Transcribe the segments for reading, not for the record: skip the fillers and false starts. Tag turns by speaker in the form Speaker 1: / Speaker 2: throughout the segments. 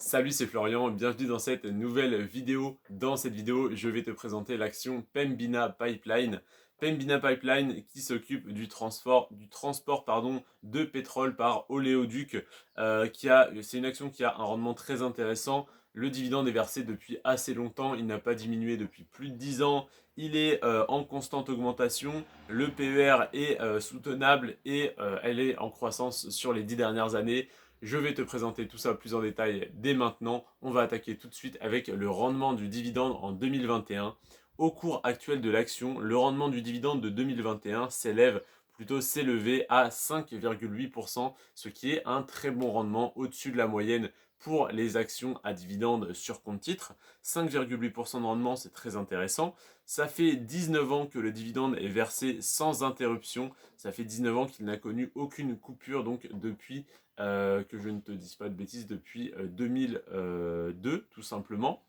Speaker 1: Salut, c'est Florian, bienvenue dans cette nouvelle vidéo. Dans cette vidéo, je vais te présenter l'action Pembina Pipeline. Pembina Pipeline qui s'occupe du transport de pétrole par oléoduc. C'est une action qui a un rendement très intéressant. Le dividende est versé depuis assez longtemps, il n'a pas diminué depuis plus de 10 ans. Il est en constante augmentation, le PER est soutenable et elle est en croissance sur les 10 dernières années. Je vais te présenter tout ça plus en détail dès maintenant. On va attaquer tout de suite avec le rendement du dividende en 2021. Au cours actuel de l'action, le rendement du dividende de 2021 s'est levé à 5,8%, ce qui est un très bon rendement au-dessus de la moyenne pour les actions à dividende sur compte titre. 5,8% de rendement, c'est très intéressant. Ça fait 19 ans que le dividende est versé sans interruption. Ça fait 19 ans qu'il n'a connu aucune coupure, donc depuis que je ne te dise pas de bêtises, depuis 2002 tout simplement.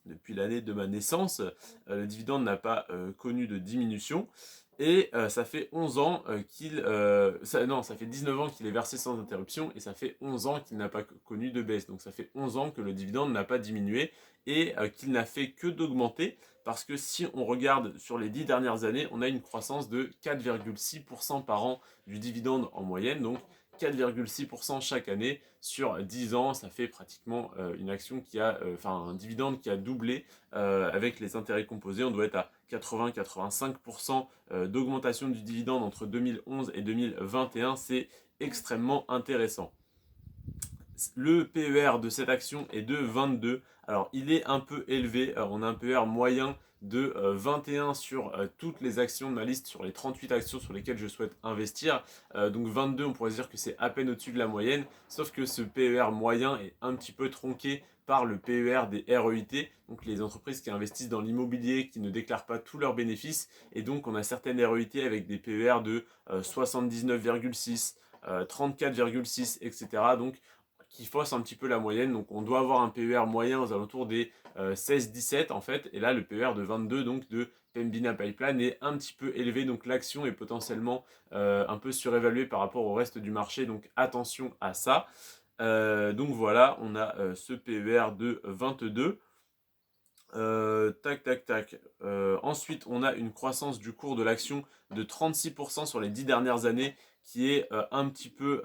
Speaker 1: Depuis l'année de ma naissance, le dividende n'a pas connu de diminution. Et ça fait 11 ans ça fait 19 ans qu'il est versé sans interruption et ça fait 11 ans qu'il n'a pas connu de baisse. Donc ça fait 11 ans que le dividende n'a pas diminué et qu'il n'a fait que d'augmenter parce que si on regarde sur les 10 dernières années, on a une croissance de 4,6% par an du dividende en moyenne. Donc 4,6% chaque année sur 10 ans, ça fait pratiquement une action un dividende qui a doublé avec les intérêts composés. On doit être à 80-85% d'augmentation du dividende entre 2011 et 2021. C'est extrêmement intéressant. Le PER de cette action est de 22. Alors il est un peu élevé, on a un PER moyen de 21 sur toutes les actions de ma liste, sur les 38 actions sur lesquelles je souhaite investir. Donc 22, on pourrait dire que c'est à peine au-dessus de la moyenne, sauf que ce PER moyen est un petit peu tronqué par le PER des REIT, donc les entreprises qui investissent dans l'immobilier, qui ne déclarent pas tous leurs bénéfices, et donc on a certaines REIT avec des PER de 79,6, 34,6, etc. Donc qui fausse un petit peu la moyenne. Donc on doit avoir un PER moyen aux alentours des 16-17 en fait. Et là, le PER de 22 donc de Pembina Pipeline est un petit peu élevé. Donc l'action est potentiellement un peu surévaluée par rapport au reste du marché. Donc attention à ça. Donc voilà, on a ce PER de 22. Tac, tac, tac. Ensuite, on a une croissance du cours de l'action de 36% sur les 10 dernières années, qui est un petit peu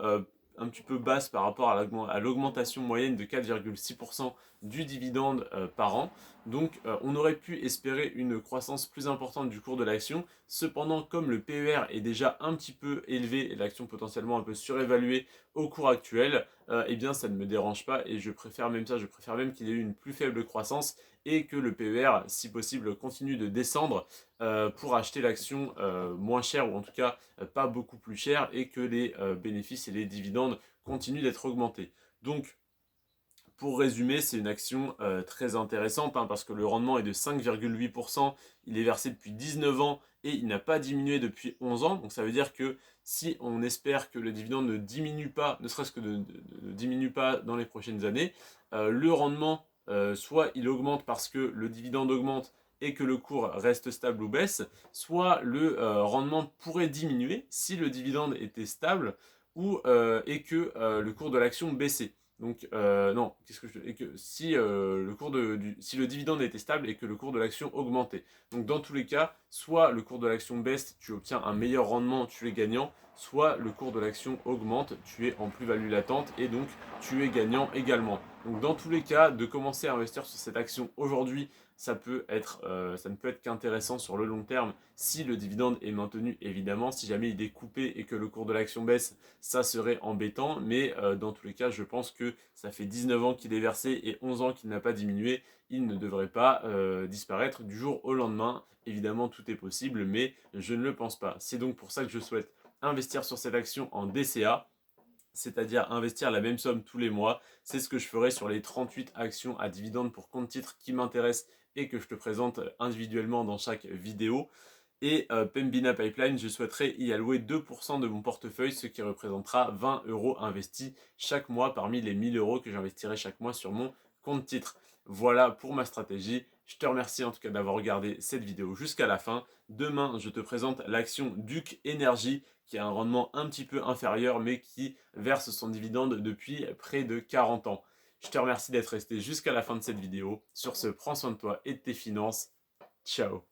Speaker 1: basse par rapport à l'augmentation moyenne de 4,6% du dividende par an. Donc, on aurait pu espérer une croissance plus importante du cours de l'action. Cependant, comme le PER est déjà un petit peu élevé et l'action potentiellement un peu surévaluée au cours actuel, eh bien, ça ne me dérange pas et je préfère même ça. Je préfère même qu'il ait eu une plus faible croissance et que le PER, si possible, continue de descendre pour acheter l'action moins chère ou en tout cas pas beaucoup plus chère et que les bénéfices et les dividendes continuent d'être augmentés. Donc, pour résumer, c'est une action très intéressante parce que le rendement est de 5,8%, il est versé depuis 19 ans et il n'a pas diminué depuis 11 ans. Donc ça veut dire que si on espère que le dividende ne diminue pas, ne serait-ce que ne diminue pas dans les prochaines années, le rendement, soit il augmente parce que le dividende augmente et que le cours reste stable ou baisse, soit le rendement pourrait diminuer si le dividende était stable et que le cours de l'action baissait. Donc non, et que si si le dividende était stable et que le cours de l'action augmentait. Donc dans tous les cas, soit le cours de l'action baisse, tu obtiens un meilleur rendement, tu es gagnant, soit le cours de l'action augmente, tu es en plus-value latente et donc tu es gagnant également. Donc dans tous les cas, de commencer à investir sur cette action aujourd'hui, ça ne peut être qu'intéressant sur le long terme si le dividende est maintenu évidemment. Si jamais il est coupé et que le cours de l'action baisse, ça serait embêtant, mais dans tous les cas, je pense que ça fait 19 ans qu'il est versé et 11 ans qu'il n'a pas diminué, il ne devrait pas disparaître du jour au lendemain. Évidemment, tout est possible, mais je ne le pense pas. C'est donc pour ça que je souhaite investir sur cette action en DCA, c'est-à-dire investir la même somme tous les mois. C'est ce que je ferai sur les 38 actions à dividendes pour compte titre qui m'intéressent et que je te présente individuellement dans chaque vidéo. Et Pembina Pipeline, je souhaiterais y allouer 2% de mon portefeuille, ce qui représentera 20 euros investis chaque mois parmi les 1000 euros que j'investirai chaque mois sur mon compte titre. Voilà pour ma stratégie. Je te remercie en tout cas d'avoir regardé cette vidéo jusqu'à la fin. Demain, je te présente l'action Duc Energy qui a un rendement un petit peu inférieur mais qui verse son dividende depuis près de 40 ans. Je te remercie d'être resté jusqu'à la fin de cette vidéo. Sur ce, prends soin de toi et de tes finances. Ciao.